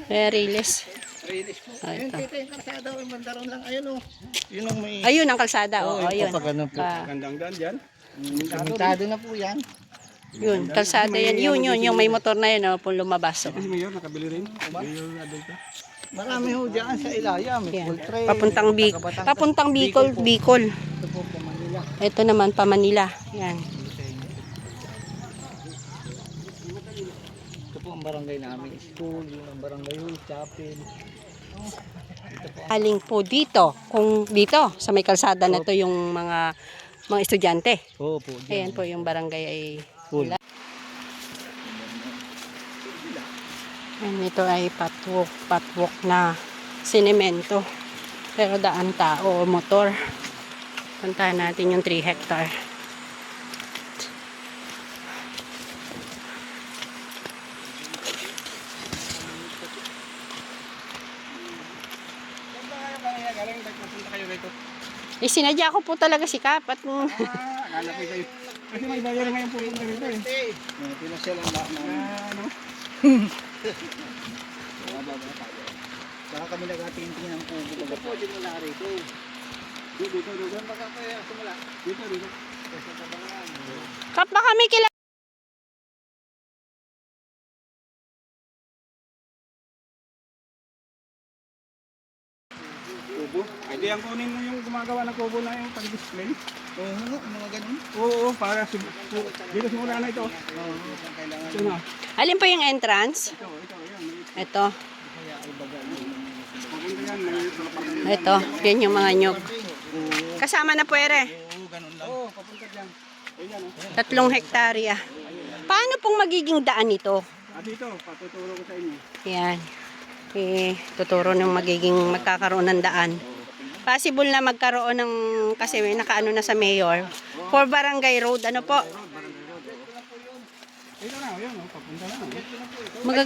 Riles. Riles po. Ah, Ayun, ito. kita yung kalsada. Yung bandaron lang. Ayun o. Yun ang may... Ayun ang kalsada. Oo, Oo, yung ayun. papagano po. Gandang daan dyan. Simentado na po yan. Yun, kalsada yan. Yun, yung may motor na yun, po lumabas. Ito si Mayor, nakabili rin. Mayor Adolta. Marami ho dyan sa Ilaya. May Yan. full train. Papuntang may Bicol. Batangas. Papuntang Bicol, Bicol. Ito po po Manila. Ito naman pa Manila. Yan. Ito po ang barangay namin. School, yun ang barangay hall, chapel. Aling po dito, kung dito sa may kalsada na to yung mga estudyante. Oo po. Ayan po yung barangay ay Full. And ito ay patwalk na sinemento. Pero daan tao o motor. Puntahan natin yung 3 hectare. Sinadya ko po talaga si Kap at Akala ko kayo. Kasi may bayan ngayon pupunta rito eh. Pinasel ang lahat na. Ano? Saka kami nag-atingin ng pugo. Ito po, din mula rito. Dito. Baka kaya sumula. Dito. Kap baka may kilala. Kubo. Ay di ang kunin mo yung gumagawa ng kubo na yung pag-display. Oo, mga ganun. Oo, para dito simula na ito. Oo, kailangan. Ito na. Alin po yung entrance? Yan. Ito. Papunta yan. May Ito. Yan yung mga nyog. Kasama na po ere. Oo, ganun lang. Oo, papunta dyan. Ayan o. 3 hektarya. Paano pong magiging daan ito? Dito, patuturo ko sa inyo. Yan. Tuturo ng magiging magkakaroon ng daan. Possible na magkaroon ng, kasi may nakaano na sa mayor, for barangay road. Ano po? Dito na, yun o. Papunta na.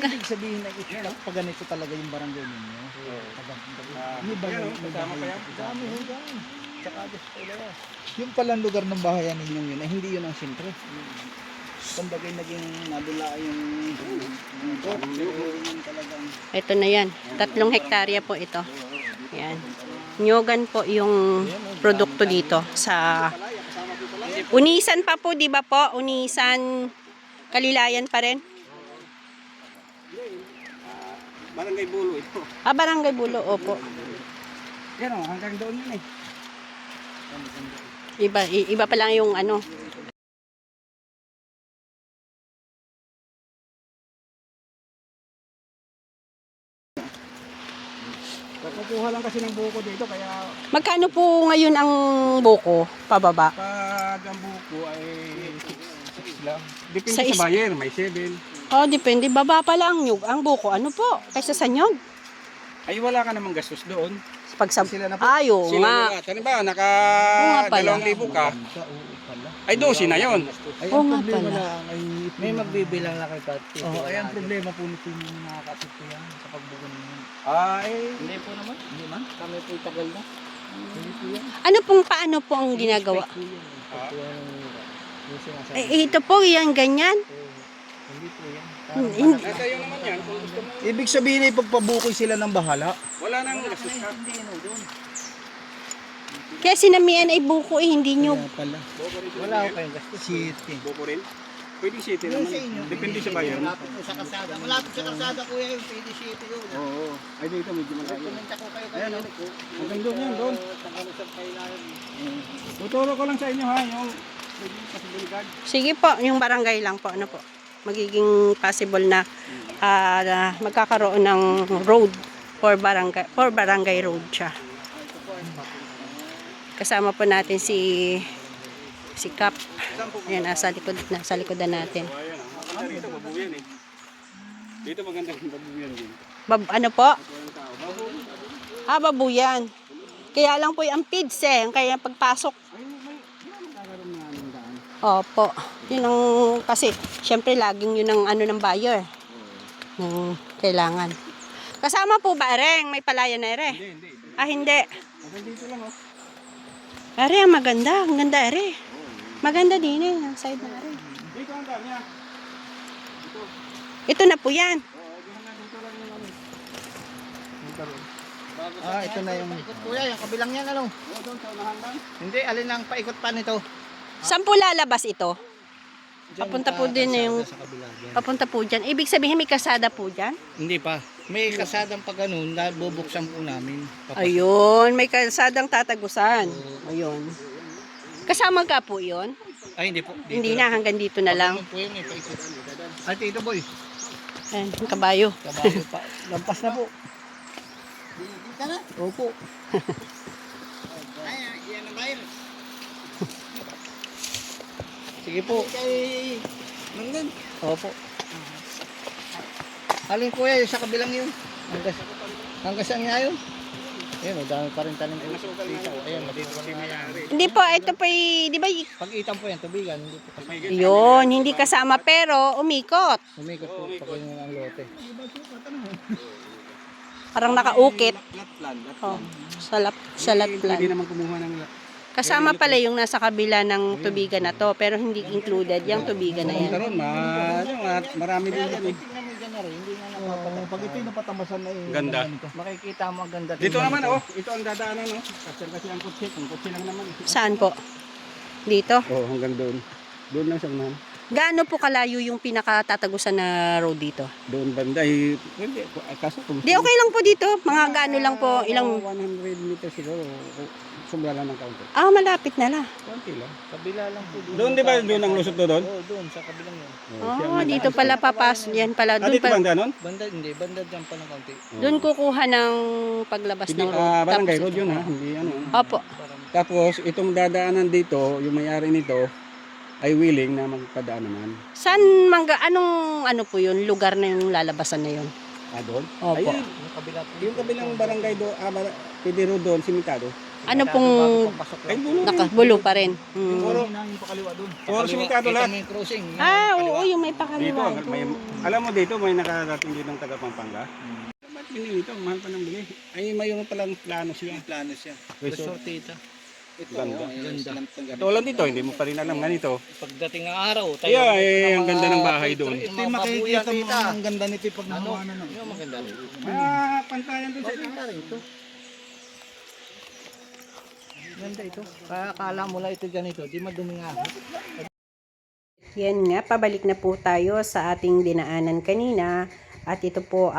Ibig sabihin na ito, pag ganito talaga yung barangay ninyo. Hindi ba Yan o, yung kasama pa yan. dami ho dyan. Tsaka yung palang lugar ng bahayan ninyong yun, ay hindi yun ang sentro. Kumbagay naging nadula yung talagang Ito na yan. 3 hektarya po ito. Yan. Nyogan po yung produkto dito sa Unisan pa po, di ba po? Unisan Kalilayan pa rin. Barangay Bulo ito. Barangay Bulo, opo. Yan o, hanggang doon yun eh. Iba pa lang yung ano. Kukuha lang kasi ng buko dito, kaya Magkano po ngayon ang buko pababa? pag ang buko ay 6 lang. Depende Sa sa buyer, may 7. Oh, depende. Baba pa lang nyug. Ang buko, ano po? Kaysa sa nyug. Ay wala ka namang gastos doon. Pag sa... Sila na po. Ayo Sila nga. na lahat. Ano ba, naka Oo nga pala. 2,000 ka, ay 12 na yon. ay Oo ang nga problema pala. lang ay may magbibilang na kay Pati. Oo, ay ang problema po nito yung nakakasip ko yan sa pagbuko ninyo. Ay, Hindi po naman. Hindi man. Kami po tagal na. Hindi po yan. Ano pong paano po ang ginagawa? Ito po, yan, ganyan. Hindi po yan. nasa iyo naman yan. Kung gusto mo, Ibig sabihin ay pagpabukoy sila ng bahala. wala nang gastos ka. Kaya sinamian ay buko hindi nyug. Kaya pala. Wala ko kayong gastos. City. Buko rin. Pwedeng city naman. Depende sa buyer. Malapit po sa kalsada. Malapit sa kalsada kuya yung PD City yun. Oo. Ay dito medyo malayo. Pumunta ko kayo Ayan, kayo. oh. Hanggang doon yan, doon. Tanggalusang kailangan. Tuturo ko lang sa inyo ha, yung posibilidad. Sige po, yung barangay lang po. Ano po? Magiging possible na magkakaroon ng road for barangay road siya. Kasama po natin si Kap. Ayan, nasa likodan natin. Ayan, maganda rito, babuyan eh. Dito maganda yung babuyan din. Ano po? Babuyan. Kaya lang po yung pids kaya pagpasok. Magkakaroon na ng daan. Opo. Yun ang, kasi, syempre, laging yun ang ano ng buyer. Ng kailangan. Kasama po ba, Reng? May palayan na, Ere? Hindi. Hindi. Hanggang dito lang oh. Are, ang maganda. Ang ganda, Are. Maganda din ang side na Are. Dito ang daan niya. Ito na po yan. Oo, hanggang dito lang yung ano. Ito na yung... Kuya, yung kabilang yan ano? Doon sa unahan lang. Hindi, alin ang paikot pa nito? Saan po lalabas ito? Papunta po din na yung... Sa kabila dyan. Papunta po dyan. Ibig sabihin may kasada po dyan? Hindi pa. May kasadang pag ganun, bubuksan po namin. Ayun, may kasadang tatagusan. Ayun. Kasama ka po yun? Ay, hindi po. Hindi na, hanggang dito na lang. Po yun, paikot. Ay, Tito Boy. Ayan, yung kabayo. Kabayo pa. Lampas na po. Dito na? Opo. Ay, yan ang bayan. Sige po. Nandun? Opo. Alin kuya, yung sa kabilang yun. Hanggang saan nga yun? Ayan, madami pa rin tanim po. Ayan, madito pa rin. Hindi po, ito po di ba? Pag itan po yan, tubigan. Hindi po kasi. Yun, hindi kasama pero umikot. Umikot po pag yun ang lote. Parang nakaukit. Lat-land. Oh, salat Pwede plan. naman kumuha ng lat. Kasama pala yung nasa kabila ng tubigan na to, pero hindi included yung tubigan na yan. Karoon, marami din yan eh. Tingnan mo dyan na rin, hindi nga napapatay. Pag ito yung napatamasan na yun. Ganda. Makikita mo ang ganda. Dito naman oh, ito ang dadaanan oh. Kasi ang kutsi, kung kutsi lang naman. Saan po? Dito? Oh, hanggang doon. Doon lang sa unahan. Gaano po kalayo yung pinakatatagusan na road dito? Doon banda eh. Hindi, kaso kung... Di, okay lang po dito. Mga gaano lang po, ilang... 100 meters siguro. Sobra lang ng kaunti. Ah, malapit na lang. Kaunti lang. Kabila lang po. Doon di ba doon ang lusot doon? Oo, doon sa kabilang yun. Oh, dito pala papas. Yan pala. Ah, Doon dito pa, banda nun? Banda, hindi. Banda dyan pa ng kaunti. doon kukuha ng paglabas Hindi, ng road. barangay Tapos road ito. yun ha. Hindi ano. Opo. Tapos itong dadaanan dito, yung may-ari nito ay willing na magpadaan naman. Saan anong ano po yun? Lugar na yung lalabasan na yun? Ah, doon? Opo. Ayun, Yung kabila po. yung kabilang barangay doon, pwede road doon, simentado. Ano pong Ay, bulo rin. nakabulo pa rin? Hmm. Puro, Yung pakaliwa doon. puro simentado Kita lahat. mo yung crossing. yung Ah, pakaliwa. oo, yung may Dito, pakaliwa. may, alam mo dito, may nakarating dito ng taga Pampanga. Ba't binili ito? Mahal pa ng bili. Ay, mayroon palang plano siya. Yung plano siya. Resort. Resort tita. Ito, Ganda. ganda. Ito lang dito, hindi mo pa rin alam ganito. Pagdating ng araw, tayo. Yeah, ang ganda ng bahay doon. Ito yung makikita mo ang ganda nito pag Ano? nakuha na. Yung maganda rin. Ah, pantayan doon sa ito. Maganda rin ito. Ganda ito. Kaya akala mo lang ito ganito, di madumi nga. Yan nga, pabalik na po tayo sa ating dinaanan kanina. At ito po,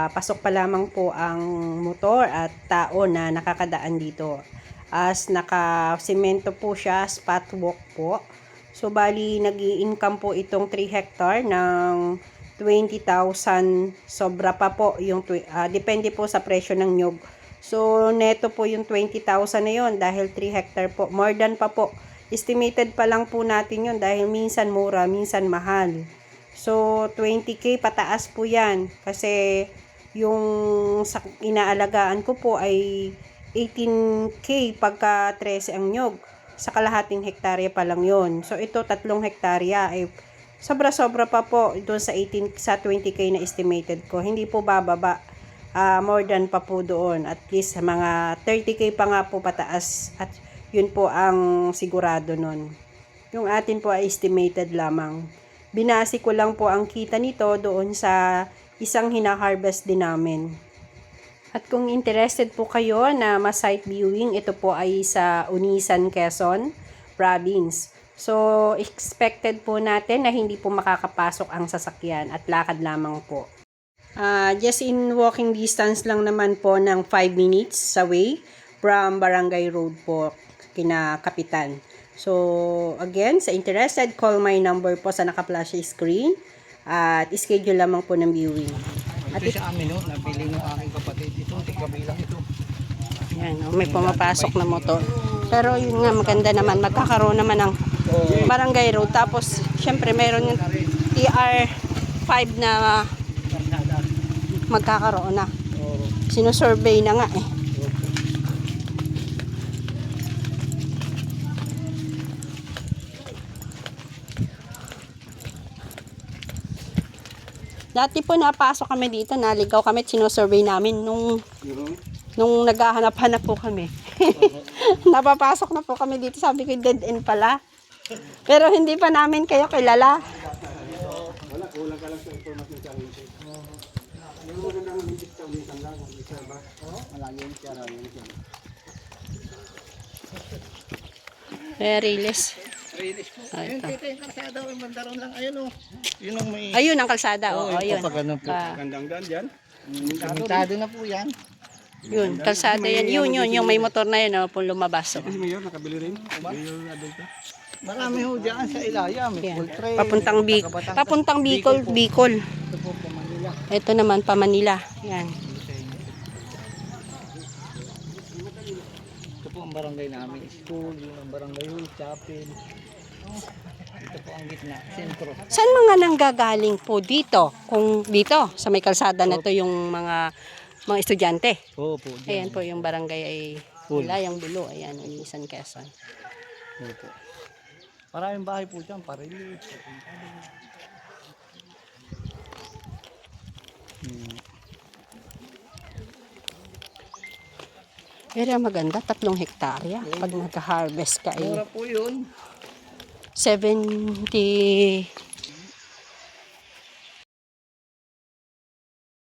pasok pa lamang po ang motor at tao na nakakadaan dito. As naka-semento po siya, spot walk po. So, bali, nag-i-income po itong 3 hectare ng 20,000. Sobra pa po, yung, depende po sa presyo ng nyug. So, neto po yung 20,000 na yun dahil 3 hectare po. More than pa po. Estimated pa lang po natin yun dahil minsan mura, minsan mahal. So, 20K pataas po yan. Kasi, yung inaalagaan ko po ay 18K pagka 13 ang nyog. Sa kalahating hektarya pa lang yon. So, ito 3 hektarya. Ay, sobra-sobra pa po doon sa 20K na estimated ko. Hindi po bababa. More than pa po doon. At least mga 30K pa nga po pataas. At yun po ang sigurado nun. Yung atin po ay estimated lamang. Binasi ko lang po ang kita nito doon sa isang hina-harvest din namin. At kung interested po kayo na ma-site viewing, ito po ay sa Unisan, Quezon Province. So, expected po natin na hindi po makakapasok ang sasakyan at lakad lamang po. Just in walking distance lang naman po ng 5 minutes sa way from Barangay Road po, kina Kapitan. So, again, sa interested, call my number po sa naka-flash screen at schedule lamang po ng viewing. At Ito sa amin, no? Nabili ng aking kapatid. Ito, tigkabilang ito. yan, may pumapasok na motor. Pero yun nga, maganda naman. Magkakaroon naman ng barangay road. Tapos, syempre, meron yung TR5 na magkakaroon na. Sinusurvey na nga eh. Dati po napasok kami dito, naligaw kami at sinusurvey namin nung naghahanap-hanap po kami. Napapasok na po kami dito, sabi ko dead end pala. Pero hindi pa namin kayo kilala. Wala, kulang ka lang sa information sa amin. Yung magandang visit sa ulitan. Malayo yung siyara. Riles. Release po. Ah, Ayun, ito. kita yung karsada. Yung bandaron lang. Ayun o. Yun ang may... Ayun ang kalsada. Oo, Oo, ayun. kapag ano po. Ah, Gandang daan dyan. Komentado na po yan. yun, kalsada yan. Yun, yung may motor na yun, oh, po lumabas. Oh. Ito si Mayor, nakabili rin. Mayor adulto. Marami ho dyan sa Ilaya. May Yan. full train. Papuntang may Bicol. taga-Batangas. Papuntang Bicol, Bicol. Ito po po Manila. Ito naman pa Manila. Yan. Ito po ang barangay namin. School, yun ang barangay hall, chapel. Ito po ang gitna. Sentro. Saan mga nanggagaling po dito? Kung dito, sa may kalsada na to yung mga estudyante. Oo po. Ayan po yung barangay ay Full. Wilayang Bulo. Ayan, Unisan, Quezon. Opo. Maraming bahay po dyan. Parili. Area maganda, 3 hektarya. Pag nag-harvest ka ay Mura po yun. 70